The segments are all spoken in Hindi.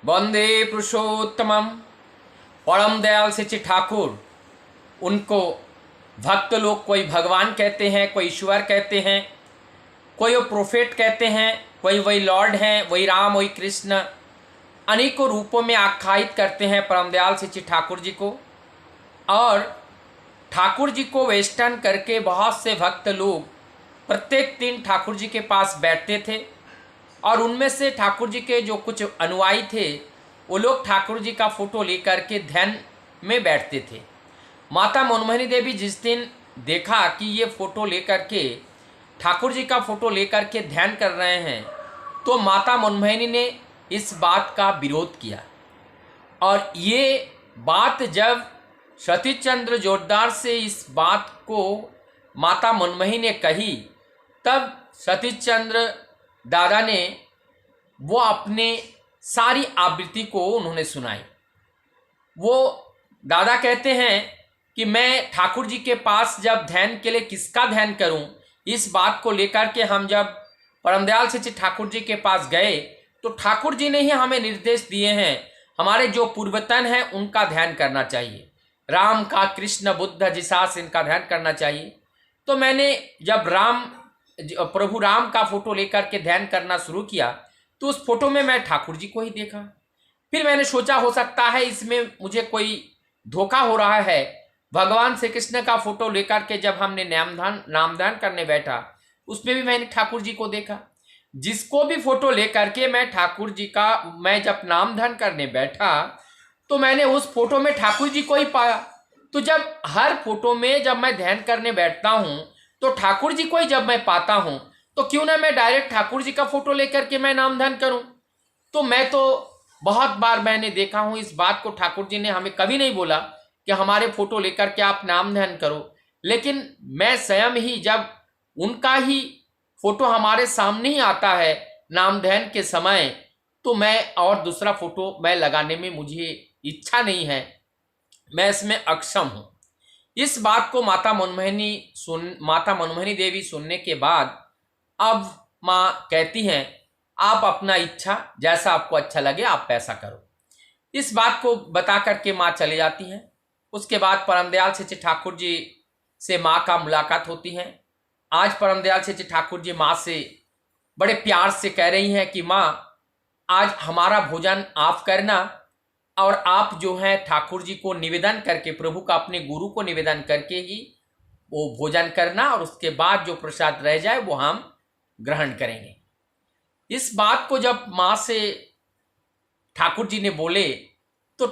वंदे पुरुषोत्तमम। परम दयाल श्री ठाकुर, उनको भक्त लोग कोई भगवान कहते हैं, कोई ईश्वर कहते हैं, कोई वो प्रोफेट कहते हैं, कोई वही लॉर्ड हैं, वही राम, वही कृष्ण, अनेकों रूपों में आख्यायित करते हैं परम दयाल श्री ठाकुर जी को। और ठाकुर जी को वेस्टर्न करके बहुत से भक्त लोग प्रत्येक दिन ठाकुर जी के पास बैठते थे, और उनमें से ठाकुर जी के जो कुछ अनुयायी थे वो लोग ठाकुर जी का फोटो लेकर के ध्यान में बैठते थे। माता मनमोहिनी देवी जिस दिन देखा कि ये फोटो लेकर के ठाकुर जी का फोटो लेकर के ध्यान कर रहे हैं, तो माता मनमोहिनी ने इस बात का विरोध किया। और ये बात जब सतीश चंद्र जोरदार से इस बात को माता मनमोहिनी ने कही, तब सतीश चंद्र दादा ने वो अपने सारी आवृत्ति को उन्होंने सुनाई। वो दादा कहते हैं कि मैं ठाकुर जी के पास जब ध्यान के लिए किसका ध्यान करूं, इस बात को लेकर के हम जब परमदयाल श्री ठाकुर जी के पास गए तो ठाकुर जी ने ही हमें निर्देश दिए हैं, हमारे जो पूर्वतन हैं उनका ध्यान करना चाहिए, राम का, कृष्ण, बुद्ध, जिसास, इनका ध्यान करना चाहिए। तो मैंने जब प्रभु राम का फोटो लेकर के ध्यान करना शुरू किया तो उस फोटो में मैं ध्यान जी को ही देखा। फिर मैंने सोचा हो सकता है इसमें मुझे कोई धोखा हो रहा है। भगवान श्री कृष्ण का फोटो लेकर के जब हमने नामदान करने बैठा उसमें भी मैंने ठाकुर जी को देखा। जिसको भी फोटो लेकर के मैं जब नामदान करने बैठा तो मैंने उस फोटो में ठाकुर जी को ही पाया। तो जब हर फोटो में जब मैं ध्यान करने बैठता हूँ तो ठाकुर जी को ही जब मैं पाता हूँ, तो क्यों ना मैं डायरेक्ट ठाकुर जी का फोटो लेकर के मैं नाम ध्यान करूँ। तो मैं तो बहुत बार मैंने देखा हूँ इस बात को, ठाकुर जी ने हमें कभी नहीं बोला कि हमारे फोटो लेकर के आप नाम ध्यान करो, लेकिन मैं स्वयं ही जब उनका ही फोटो हमारे सामने ही आता है नाम ध्यान के समय, तो मैं और दूसरा फोटो मैं लगाने में मुझे इच्छा नहीं है, मैं इसमें अक्षम हूँ। इस बात को माता मनमोहिनी देवी सुनने के बाद अब माँ कहती हैं, आप अपना इच्छा जैसा आपको अच्छा लगे आप पैसा करो। इस बात को बता करके माँ चली जाती हैं। उसके बाद परमदयाल श्री ठाकुर जी से माँ का मुलाकात होती है। आज परमदयाल श्री ठाकुर जी माँ से बड़े प्यार से कह रही हैं कि माँ, आज हमारा भोजन आप करना, और आप जो है ठाकुर जी को निवेदन करके, प्रभु का अपने गुरु को निवेदन करके ही वो भोजन करना, और उसके बाद जो प्रसाद रह जाए वो हम ग्रहण करेंगे। इस बात को जब माँ से ठाकुर जी ने बोले तो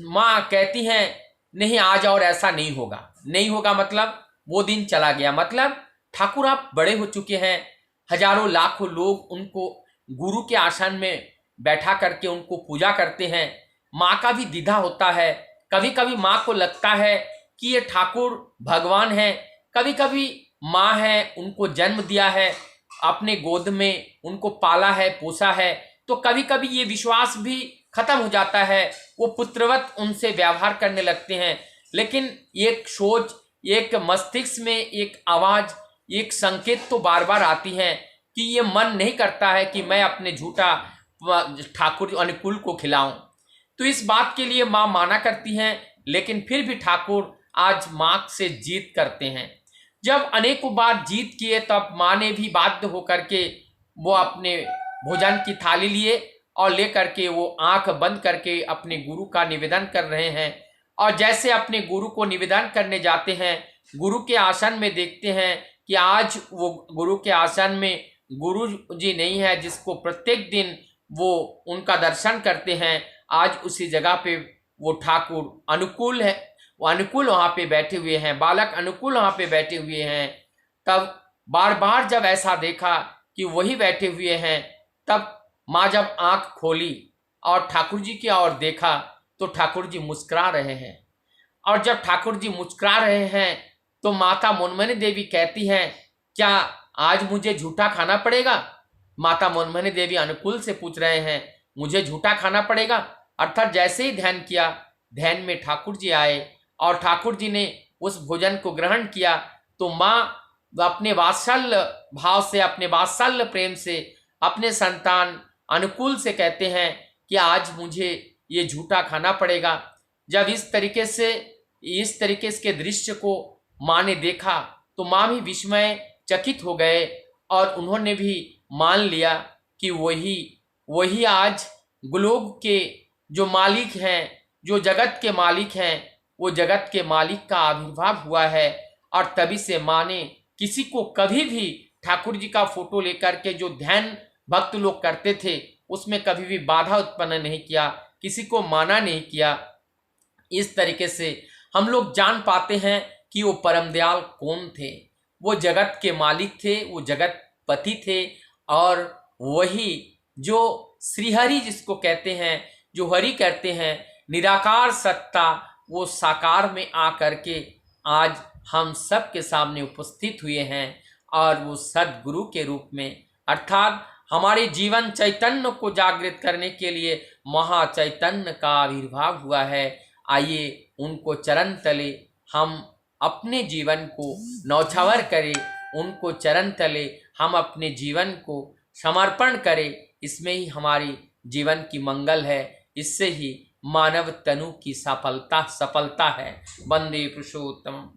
माँ कहती हैं, नहीं आज और ऐसा नहीं होगा। नहीं होगा मतलब वो दिन चला गया, मतलब ठाकुर आप बड़े हो चुके हैं, हजारों लाखों लोग उनको गुरु के आसन में बैठा करके उनको पूजा करते हैं। माँ का भी दीदा होता है। कभी कभी माँ को लगता है कि ये ठाकुर भगवान है, कभी कभी माँ है, उनको जन्म दिया है, अपने गोद में उनको पाला है, पोसा है, तो कभी कभी ये विश्वास भी खत्म हो जाता है, वो पुत्रवत उनसे व्यवहार करने लगते हैं। लेकिन एक सोच, एक मस्तिष्क में एक आवाज, एक संकेत तो बार बार आती है कि ये मन नहीं करता है कि मैं अपने झूठा ठाकुर अनुकूल को खिलाऊं। तो इस बात के लिए माँ माना करती हैं, लेकिन फिर भी ठाकुर आज माँ से जीत करते हैं। जब अनेकों बार जीत किए तब माँ ने भी बाध्य होकर के वो अपने भोजन की थाली लिए और लेकर के वो आंख बंद करके अपने गुरु का निवेदन कर रहे हैं। और जैसे अपने गुरु को निवेदन करने जाते हैं, गुरु के आसन में देखते हैं कि आज वो गुरु के आसन में गुरु जी नहीं है जिसको प्रत्येक दिन वो उनका दर्शन करते हैं। आज उसी जगह पे वो ठाकुर अनुकूल है, वो अनुकूल वहाँ पे बैठे हुए हैं, बालक अनुकूल वहाँ पे बैठे हुए हैं। तब बार बार जब ऐसा देखा कि वही बैठे हुए हैं, तब माँ जब आंख खोली और ठाकुर जी की ओर देखा तो ठाकुर जी मुस्कुरा रहे हैं। और जब ठाकुर जी मुस्कुरा रहे हैं तो माता मनमोहिनी देवी कहती हैं, क्या आज मुझे झूठा खाना पड़ेगा? माता मनमोहिनी देवी अनुकूल से पूछ रहे हैं, मुझे झूठा खाना पड़ेगा? अर्थात जैसे ही ध्यान किया, ध्यान में ठाकुर जी आए और ठाकुर जी ने उस भोजन को ग्रहण किया, तो माँ अपने वात्सल्य भाव से, अपने वात्सल्य प्रेम से अपने संतान अनुकूल से कहते हैं कि आज मुझे ये झूठा खाना पड़ेगा। जब इस तरीके के दृश्य को माँ ने देखा तो माँ भी विस्मय चकित हो गए और उन्होंने भी मान लिया कि वही आज गोलोक के जो मालिक हैं, जो जगत के मालिक हैं, वो जगत के मालिक का आविर्भाव हुआ है। और तभी से माँ ने किसी को कभी भी ठाकुर जी का फोटो लेकर के जो ध्यान भक्त लोग करते थे उसमें कभी भी बाधा उत्पन्न नहीं किया, किसी को माना नहीं किया। इस तरीके से हम लोग जान पाते हैं कि वो परम दयाल कौन थे। वो जगत के मालिक थे, वो जगत पति थे और वही जो श्रीहरि जिसको कहते हैं, जो हरि कहते हैं, निराकार सत्ता, वो साकार में आकर के आज हम सब के सामने उपस्थित हुए हैं और वो सद्गुरु के रूप में, अर्थात हमारे जीवन चैतन्य को जागृत करने के लिए महाचैतन्य का आविर्भाव हुआ है। आइए उनको चरण तले हम अपने जीवन को नौछावर करें, उनको चरण तले हम अपने जीवन को समर्पण करें। इसमें ही हमारी जीवन की मंगल है, इससे ही मानव तनु की सफलता है। वंदे पुरुषोत्तम।